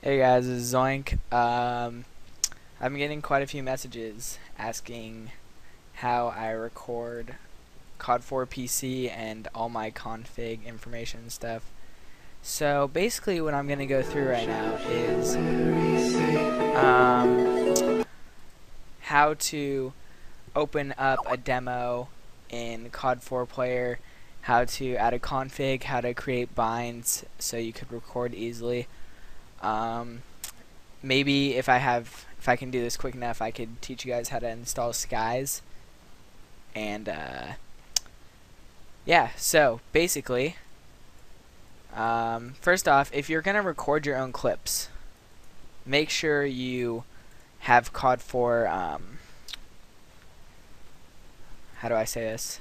Hey guys, this is Zoink. I'm getting quite a few messages asking how I record COD4 PC and all my config information and stuff. So basically what I'm going to go through right now is how to open up a demo in COD4 player, how to add a config, how to create binds so you could record easily. Maybe if I can do this quick enough, I could teach you guys how to install skies. And yeah, so basically, first off, if you're gonna record your own clips, make sure you have COD4. How do I say this?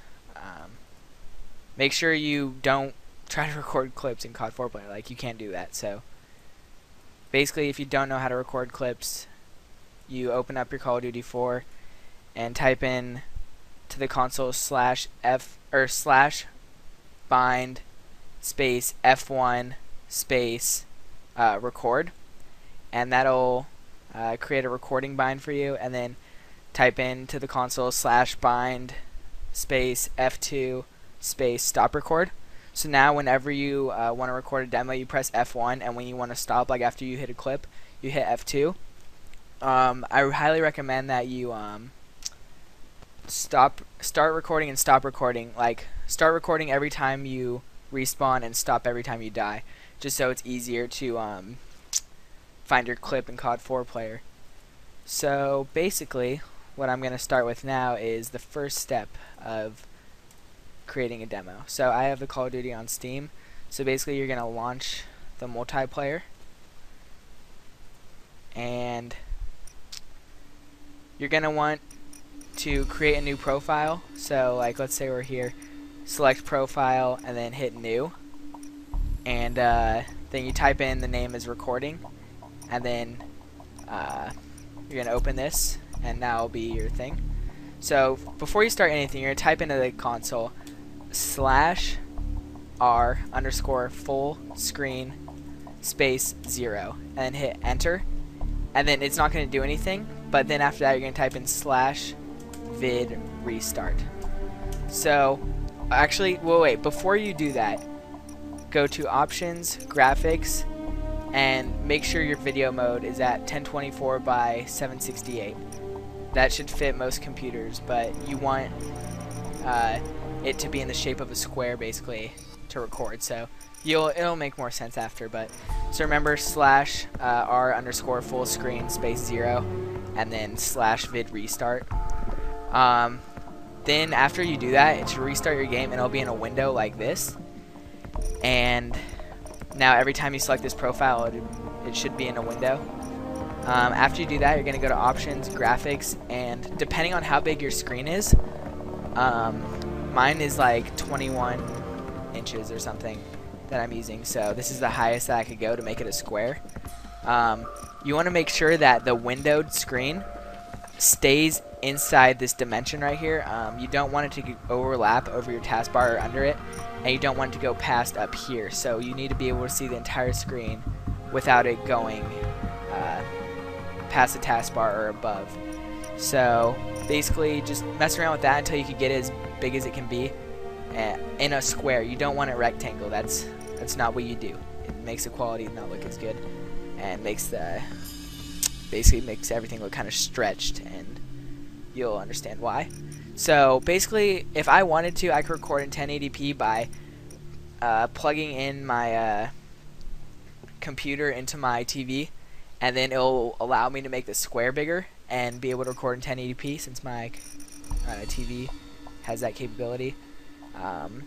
Make sure you don't try to record clips in COD4 player. Like, you can't do that. So basically, if you don't know how to record clips, you open up your Call of Duty 4 and type in to the console /f or /bind space F1 space record, and that'll create a recording bind for you. And then type in to the console /bind space F2 space stoprecord. So now whenever you want to record a demo, you press F1, and when you want to stop, like after you hit a clip, you hit F2. I highly recommend that you start recording and stop recording. Like, start recording every time you respawn and stop every time you die, just so it's easier to find your clip in COD4 player. So basically, what I'm going to start with now is the first step of creating a demo. So I have the Call of Duty on Steam. So basically, you're going to launch the multiplayer, and you're going to want to create a new profile. So like, let's say we're here, select profile and then hit new, and then you type in the name as recording, and then you're going to open this, and now it'll be your thing. So before you start anything, you're going to type into the console /r_ full screen space 0 and hit enter, and then it's not going to do anything, but then after that you're going to type in /vid restart. So actually, well, wait, before you do that, go to options, graphics, and make sure your video mode is at 1024 by 768. That should fit most computers, but you want it to be in the shape of a square, basically, to record. So it'll make more sense after. But so remember /r_ full screen space 0 and then /vid restart. Then after you do that, it should restart your game, and it'll be in a window like this. And now every time you select this profile, it should be in a window. After you do that, you're going to go to options, graphics, and depending on how big your screen is, mine is like 21 inches or something that I'm using, so this is the highest that I could go to make it a square. You want to make sure that the windowed screen stays inside this dimension right here. You don't want it to overlap over your taskbar or under it, and you don't want it to go past up here, so you need to be able to see the entire screen without it going past the taskbar or above. So basically, just mess around with that until you can get it as big as it can be in a square. You don't want a rectangle. That's not what you do. It makes the quality not look as good, and basically makes everything look kind of stretched, and you'll understand why. So basically, if I wanted to, I could record in 1080p by plugging in my computer into my TV, and then it'll allow me to make the square bigger and be able to record in 1080p since my TV has that capability.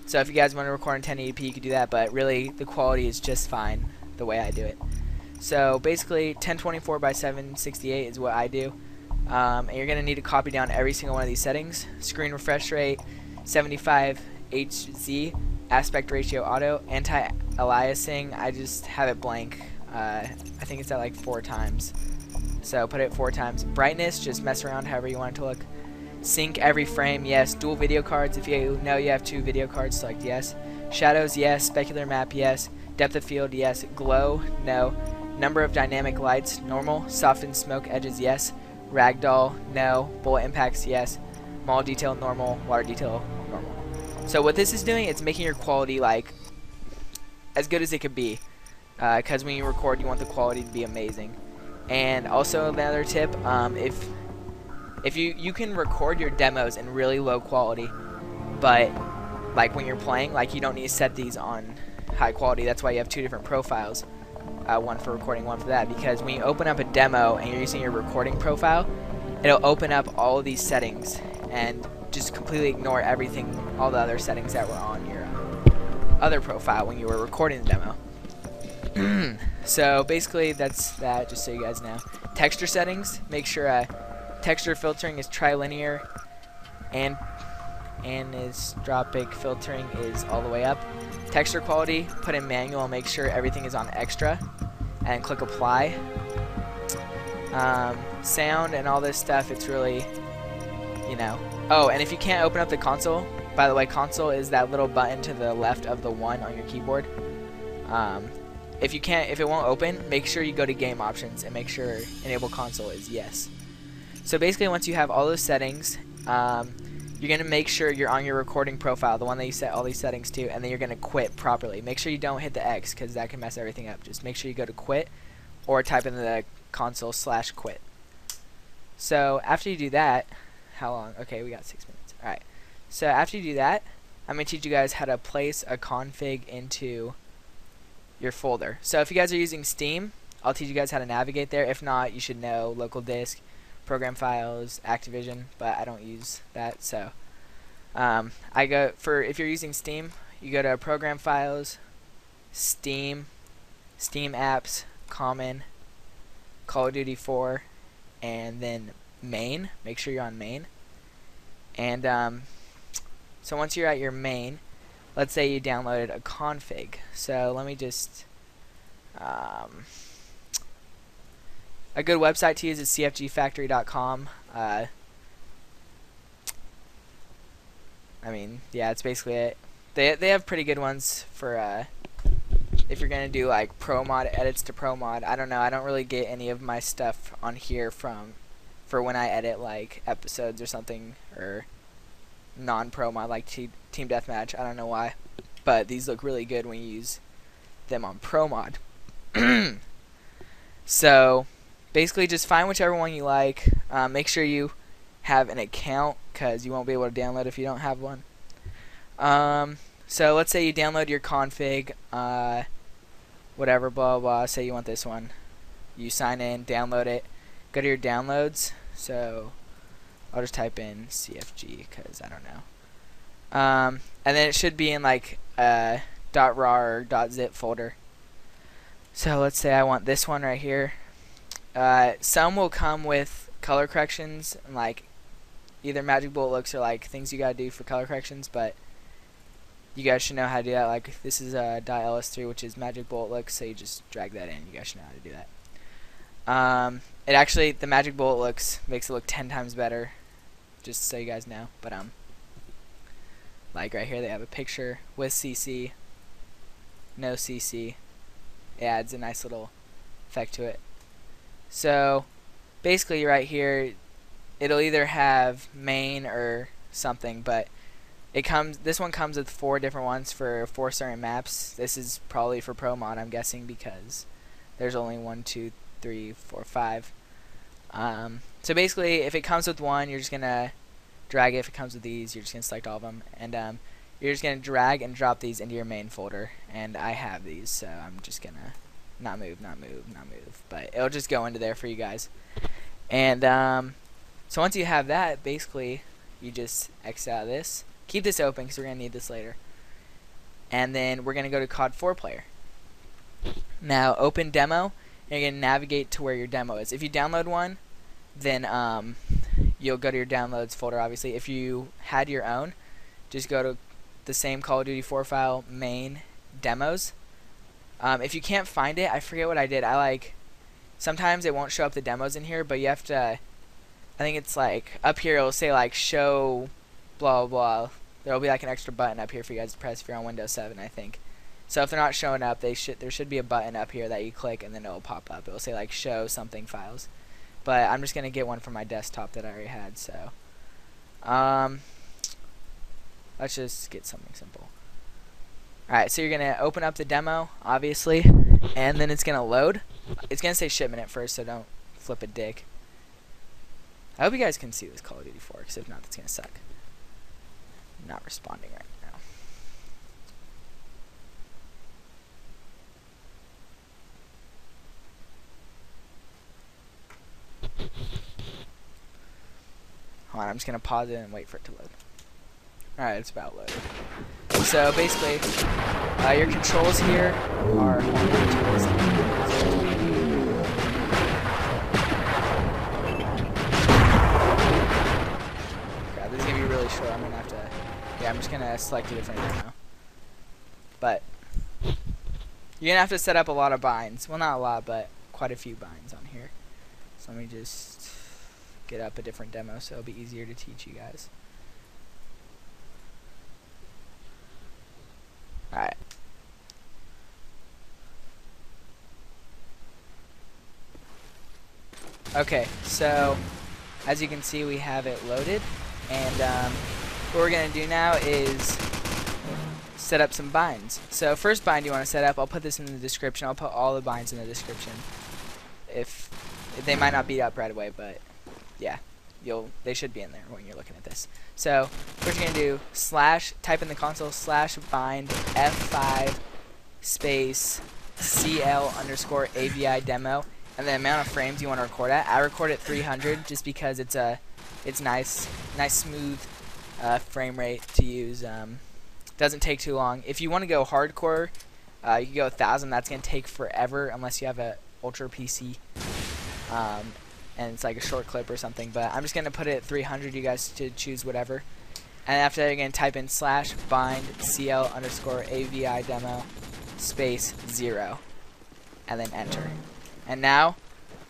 So if you guys want to record in 1080p, you could do that, but really the quality is just fine the way I do it. So basically 1024 by 768 is what I do, and you're going to need to copy down every single one of these settings. Screen refresh rate 75 Hz, aspect ratio auto, anti-aliasing, I just have it blank. I think it's at like 4 times, so put it 4 times. Brightness, just mess around however you want it to look. Sync every frame, yes. Dual video cards, if you know you have 2 video cards, select yes. Shadows, yes. Specular map, yes. Depth of field, yes. Glow, no. Number of dynamic lights, normal. Soften smoke edges, yes. Ragdoll, no. Bullet impacts, yes. Mall detail, normal. Water detail, normal. So what this is doing, it's making your quality like as good as it could be. Because when you record, you want the quality to be amazing. And also another tip, if you can record your demos in really low quality, but like when you're playing, like you don't need to set these on high quality. That's why you have two different profiles, one for recording, one for that. Because when you open up a demo and you're using your recording profile, it'll open up all of these settings and just completely ignore everything, all the other settings that were on your other profile when you were recording the demo. So basically that's that, just so you guys know. Texture settings, make sure texture filtering is trilinear and anisotropic filtering is all the way up. Texture quality, put in manual and make sure everything is on extra and click apply. Sound and all this stuff, it's really, you know. Oh, and if you can't open up the console, by the way, console is that little button to the left of the 1 on your keyboard. If it won't open, make sure you go to game options and make sure enable console is yes. So basically once you have all those settings, you're going to make sure you're on your recording profile, the one that you set all these settings to, and then you're going to quit properly. Make sure you don't hit the X because that can mess everything up. Just make sure you go to quit or type in the console /quit. So after you do that, how long? Okay, we got 6 minutes. Alright. So after you do that, I'm going to teach you guys how to place a config into your folder. So if you guys are using Steam, I'll teach you guys how to navigate there. If not, you should know local disk, program files, Activision, but I don't use that. So if you're using Steam, you go to program files, Steam, Steam apps, common, Call of Duty 4, and then main. Make sure you're on main. And so once you're at your main, let's say you downloaded a config. So let me just a good website to use is cfgfactory.com. I mean, yeah, it's basically it. They have pretty good ones for if you're gonna do like pro mod edits to pro mod. I don't know. I don't really get any of my stuff on here for when I edit like episodes or something, or non-pro mod like team deathmatch. I don't know why, but these look really good when you use them on pro mod. So basically just find whichever one you like. Make sure you have an account because you won't be able to download if you don't have one. So let's say you download your config, whatever, blah blah, say you want this one. You sign in, download it, go to your downloads. So I'll just type in CFG because I don't know. And then it should be in like .rar or .zip folder. So let's say I want this one right here. Some will come with color corrections, and like either magic bullet looks or like things you gotta do for color corrections, but you guys should know how to do that. Like this is .ls3, which is magic bullet looks, so you just drag that in. You guys should know how to do that. It actually, the magic bullet looks makes it look 10 times better, just so you guys know. But like right here they have a picture with CC, no CC. It adds a nice little effect to it. So basically right here it'll either have main or something, but this one comes with 4 different ones for 4 certain maps. This is probably for pro mod, I'm guessing, because there's only 1, 2, 3, 4, 5. So basically if it comes with one, you're just gonna drag it. If it comes with these, you're just gonna select all of them, and you're just gonna drag and drop these into your main folder. And I have these, so I'm just gonna not move, but it'll just go into there for you guys. And so once you have that, basically you just exit out of this, keep this open because we're gonna need this later, and then we're gonna go to COD4 player. Now open demo, and you're gonna navigate to where your demo is. If you download one, then you'll go to your downloads folder. Obviously if you had your own, just go to the same Call of Duty 4 file, main, demos. If you can't find it, I forget what I did. Sometimes it won't show up the demos in here, but you have to, I think it's like up here it'll say like show blah blah blah. There'll be like an extra button up here for you guys to press if you're on Windows 7, I think. So if they're not showing up, there should be a button up here that you click and then it will pop up. It will say like show something files. But I'm just gonna get one from my desktop that I already had. So let's just get something simple. Alright, so you're gonna open up the demo, obviously, and then it's gonna load. It's gonna say shipment at first, so don't flip a dick. I hope you guys can see this Call of Duty 4, because if not, it's gonna suck. I'm not responding right now. Hold on, I'm just gonna pause it and wait for it to load. Alright, it's about loaded. So basically, your controls here are. Crap, this is gonna be really short. I'm gonna have to. Yeah, I'm just gonna select a different demo. But you're gonna have to set up a lot of binds. Well, not a lot, but quite a few binds on here. So let me just get up a different demo so it'll be easier to teach you guys. Alright. Okay, so as you can see, we have it loaded, and what we're going to do now is set up some binds. So first bind you want to set up, I'll put this in the description. I'll put all the binds in the description. If they might not be up right away, but yeah, they should be in there when you're looking at this. So first you're going to do type in the console /bind F5 space CL_AVI demo, and the amount of frames you want to record at. I record at 300 just because it's nice smooth frame rate to use. Doesn't take too long. If you want to go hardcore, you can go 1000. That's going to take forever unless you have a ultra PC. And it's like a short clip or something, but I'm just going to put it at 300. You guys should choose whatever. And after that, you're going to type in /bind CL_AVI demo space 0 and then enter. And now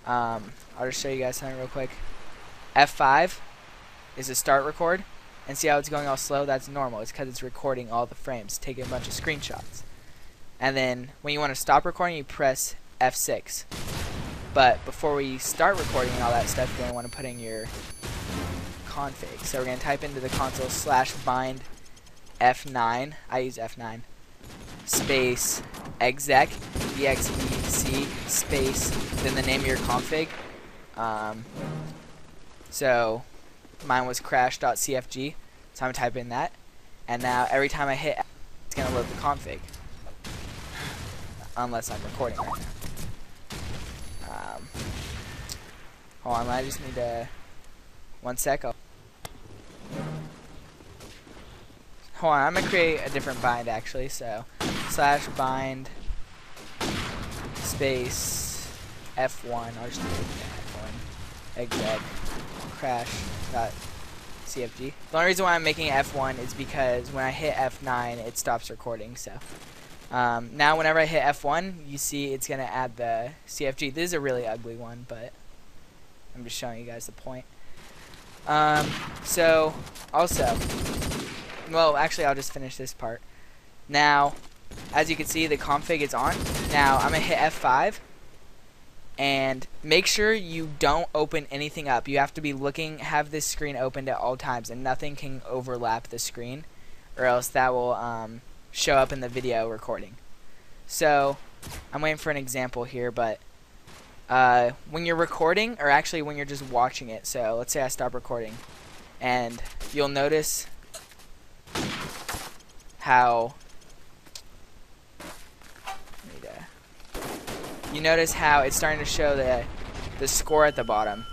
I'll just show you guys something real quick. F5 is a start record, and see how it's going all slow? That's normal. It's because it's recording all the frames, taking a bunch of screenshots. And then when you want to stop recording, you press F6. But before we start recording and all that stuff, you're going to want to put in your config. So we're going to type into the console /bind F9. I use F9 space exec exec space then the name of your config. So mine was crash.cfg, so I'm going to type in that, and now every time I hit, it's going to load the config, unless I'm recording right now. Hold on, I just need to 1 sec. Hold on, I'm gonna create a different bind actually. So /bind space F1. I'll just do F1 exec crash.cfg. The only reason why I'm making it F1 is because when I hit F9, it stops recording. So now whenever I hit F1, you see it's gonna add the CFG. This is a really ugly one, but I'm just showing you guys the point. So also, well, actually I'll just finish this part. Now, as you can see, the config is on. Now I'm gonna hit F5 and make sure you don't open anything up. You have to be looking, have this screen opened at all times, and nothing can overlap the screen, or else that will show up in the video recording. So I'm waiting for an example here, but when you're recording, or actually when you're just watching it, so let's say I stop recording, and you'll notice how it's starting to show the score at the bottom,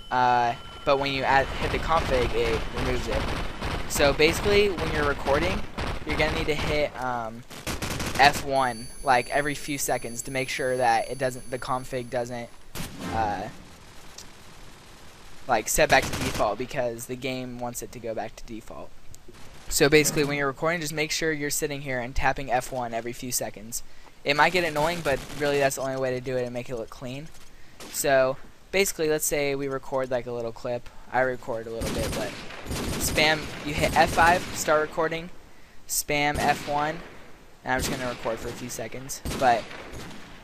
but when you hit the config, it removes it. So basically, when you're recording, you're gonna need to hit F1 like every few seconds to make sure that the config doesn't like set back to default, because the game wants it to go back to default. So basically, when you're recording, just make sure you're sitting here and tapping F1 every few seconds. It might get annoying, but really that's the only way to do it and make it look clean. So basically, let's say we record like a little clip. I record a little bit, but you hit F5, start recording, spam F1, And I'm just going to record for a few seconds. But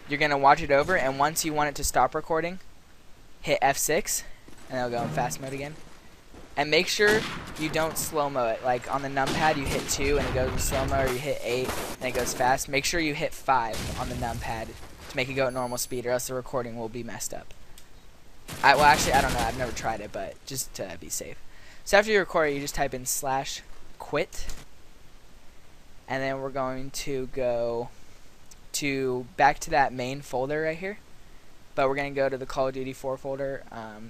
you're going to watch it over, and once you want it to stop recording, hit F6, and it'll go in fast mode again. And make sure you don't slow-mo it. Like on the numpad, you hit 2 and it goes in slow-mo, or you hit 8 and it goes fast. Make sure you hit 5 on the numpad to make it go at normal speed, or else the recording will be messed up. Well, actually, I don't know. I've never tried it, but just to be safe. So after you record it, you just type in /quit. And then we're going to go back to that main folder right here. But we're going to go to the Call of Duty 4 folder.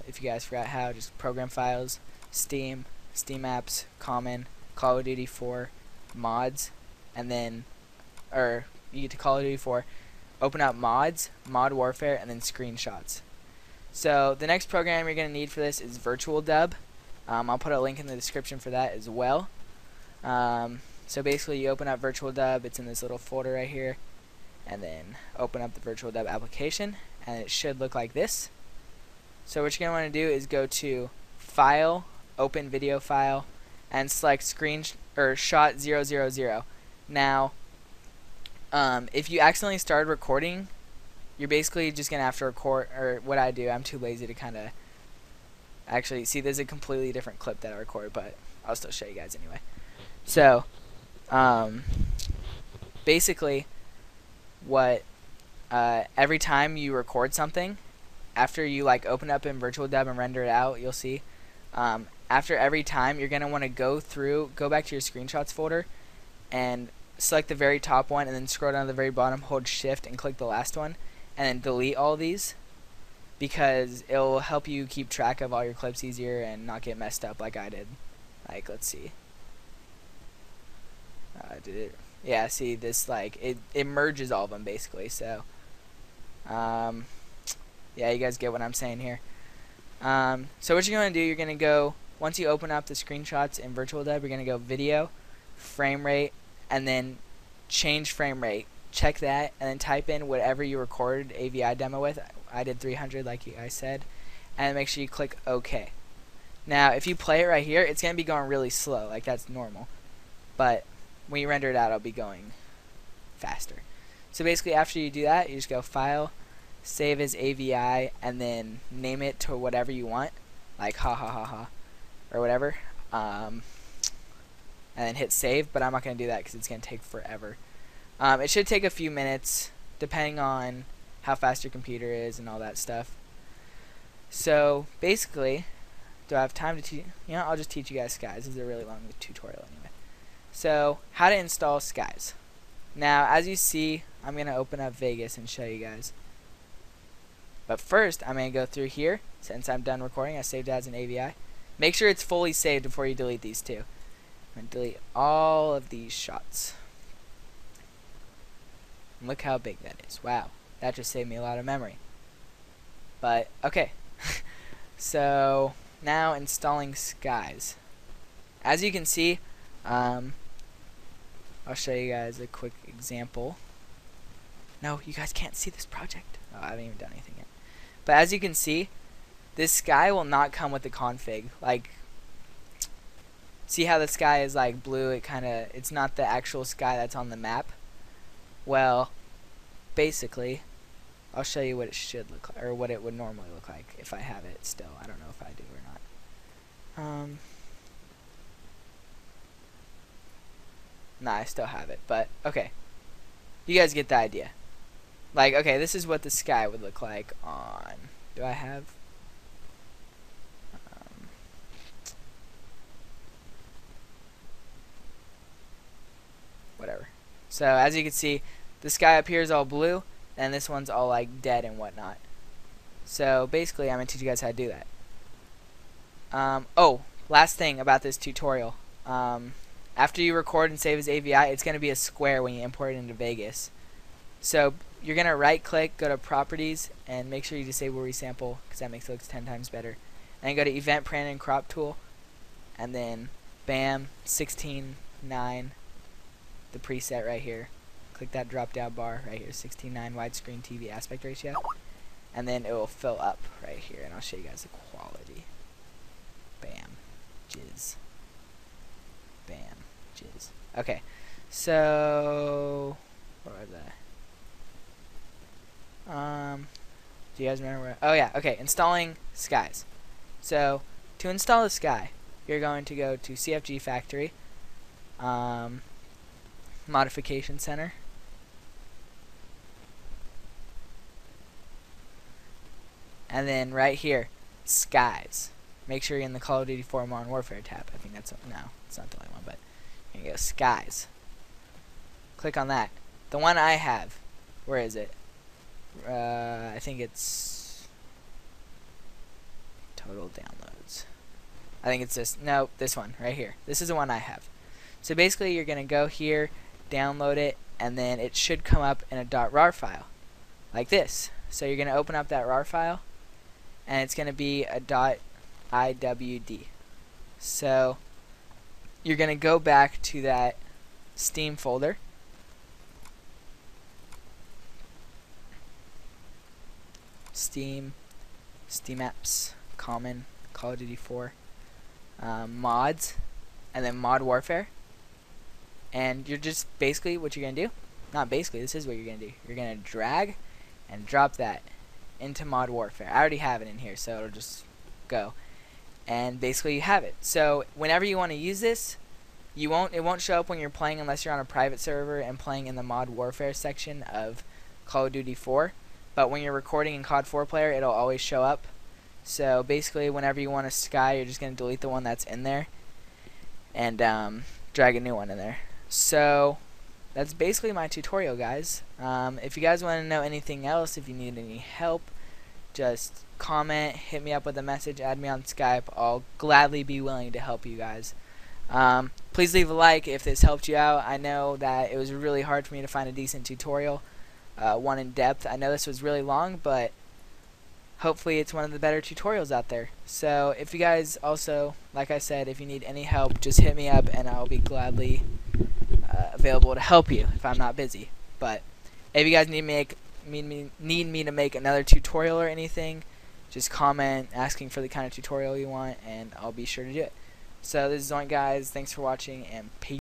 If you guys forgot how, just program files, Steam, Steam apps, common, Call of Duty 4, mods, and then, or you get to Call of Duty 4, open up mods, mod warfare, and then screenshots. So the next program you're going to need for this is Virtual Dub. I'll put a link in the description for that as well. So basically you open up Virtual Dub, it's in this little folder right here, and then open up the Virtual Dub application, and it should look like this. So what you're going to want to do is go to File, Open Video File, and select shot 000. Now, if you accidentally started recording, you're basically just going to have to record, or what I do, I'm too lazy to kind of actually see. There's a completely different clip that I record, but I'll still show you guys anyway. So, basically, every time you record something, after you like open up in Virtual Dub and render it out, you'll see, after every time, you're going to want to go back to your screenshots folder and select the very top one, and then scroll down to the very bottom, hold shift and click the last one, and then delete all these, because it'll help you keep track of all your clips easier and not get messed up like I did. Like, let's see. Did it? Yeah, see this, like it merges all of them basically. So yeah, you guys get what I'm saying here. So what you're going to do, you're going to go, once you open up the screenshots in Virtual Dub, you're going to go video, frame rate, and then change frame rate. Check that, and then type in whatever you recorded AVI demo with. I did 300 like you guys said, and make sure you click OK. Now if you play it right here, it's going to be going really slow, like that's normal, but when you render it out, it'll be going faster. So basically after you do that, you just go File, Save as AVI, and then name it to whatever you want, like ha ha ha ha or whatever, and then hit save. But I'm not going to do that because it's going to take forever. It should take a few minutes depending on how fast your computer is and all that stuff. So basically, do I have time to teach? I'll just teach you guys Skies. This is a really long tutorial anyway. So how to install Skies. Now as you see, I'm going to open up Vegas and show you guys. But first I'm going to go through here. Since I'm done recording, I saved it as an AVI. Make sure it's fully saved before you delete these two. I'm going to delete all of these shots. And look how big that is. Wow, that just saved me a lot of memory. But okay. So now installing Skies. As you can see, I'll show you guys a quick example. No, you guys can't see this project. Oh, I haven't even done anything yet. But as you can see, this sky will not come with the config. Like, see how the sky is like blue? It's not the actual sky that's on the map. Well, basically, I'll show you what it should look like, or what it would normally look like if I have it still. I don't know if I do or not. Nah, I still have it, but okay. You guys get the idea. Like, okay, this is what the sky would look like on... Do I have... whatever. So, as you can see, the sky up here is all blue, and this one's all, like, dead and whatnot. So, basically, I'm going to teach you guys how to do that. Oh, last thing about this tutorial. After you record and save as AVI, it's going to be a square when you import it into Vegas. So you're going to right click, go to properties, and make sure you disable resample because that makes it look 10 times better. And then go to event parent and crop tool, and then bam, 16:9, the preset right here. Click that drop down bar right here, 16:9 widescreen TV aspect ratio, and then it will fill up right here, and I'll show you guys the quality. Bam, jizz. Bam, jizz. Okay, So, what was that? Do you guys remember where? Oh yeah, okay, installing skies. So, to install the sky, you're going to go to CFG Factory, Modification Center, and then right here, skies. Make sure you're in the Call of Duty 4 Modern Warfare tab. I think that's, no, it's not the only one, but here you go, skies. Click on that. The one I have, where is it? I think it's total downloads. I think it's this. No, this one right here. This is the one I have. So basically, you're gonna go here, download it, and then it should come up in a .rar file, like this. So you're gonna open up that RAR file, and it's gonna be a .iwd. So you're gonna go back to that Steam folder. Steam apps, common, Call of Duty 4, mods, and then mod warfare. And you're just basically what you're gonna do. Not basically, this is what you're gonna do. You're gonna drag and drop that into mod warfare. I already have it in here, so it'll just go. And basically, you have it. So whenever you want to use this, it won't show up when you're playing unless you're on a private server and playing in the mod warfare section of Call of Duty 4. But when you're recording in COD4 player, it'll always show up. So basically, whenever you want a sky, you're just going to delete the one that's in there and drag a new one in there. So that's basically my tutorial, guys. If you guys want to know anything else, if you need any help, just comment, hit me up with a message, add me on Skype. I'll gladly be willing to help you guys. Please leave a like if this helped you out. I know that it was really hard for me to find a decent tutorial. One in depth. I know this was really long, but hopefully it's one of the better tutorials out there. So if you guys also, like I said, if you need any help, just hit me up and I'll be gladly available to help you if I'm not busy. But if you guys need me to make another tutorial or anything, just comment asking for the kind of tutorial you want and I'll be sure to do it. So this is Zoink, guys. Thanks for watching and peace.